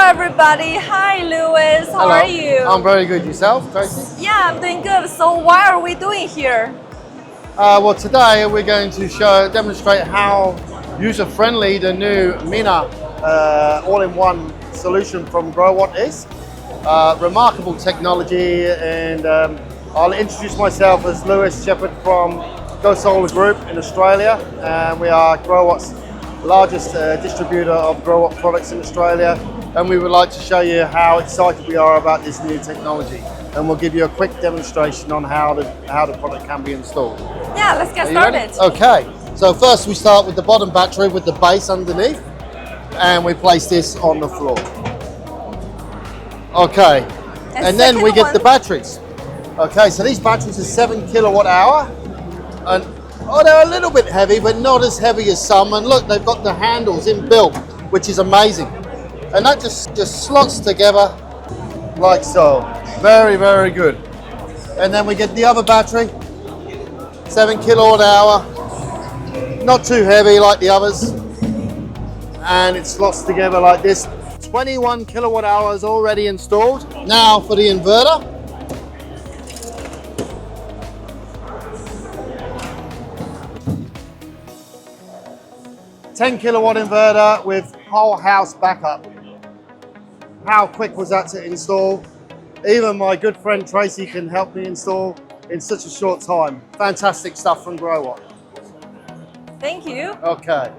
everybody. Hi Lewis, how are you? I'm very good. Yourself, Tracy? Yeah, I'm doing good. So what are we doing here? Well, today we're going to demonstrate how user-friendly the new MINA all-in-one solution from Growatt is. Remarkable technology, and I'll introduce myself as Lewis Sheppard from Go Solar Group in Australia. We are Growatt's largest distributor of Growatt products in Australia, and we would like to show you how excited we are about this new technology, and we'll give you a quick demonstration on how the product can be installed. Yeah, let's get started. Okay, so first we start with the bottom battery with the base underneath, and we place this on the floor. Okay, and then we get the batteries. Okay, so these batteries are 7 kilowatt hour, and they're a little bit heavy, but not as heavy as some. And look, they've got the handles inbuilt, which is amazing. And that just slots together like so. Very, very good. And then we get the other battery, 7 kilowatt hour, not too heavy like the others. And it slots together like this. 21 kilowatt hours already installed. Now for the inverter. $10 kilowatt inverter with whole house backup. How quick was that to install? Even my good friend Tracy can help me install in such a short time. Fantastic stuff from Growatt. Thank you. Okay.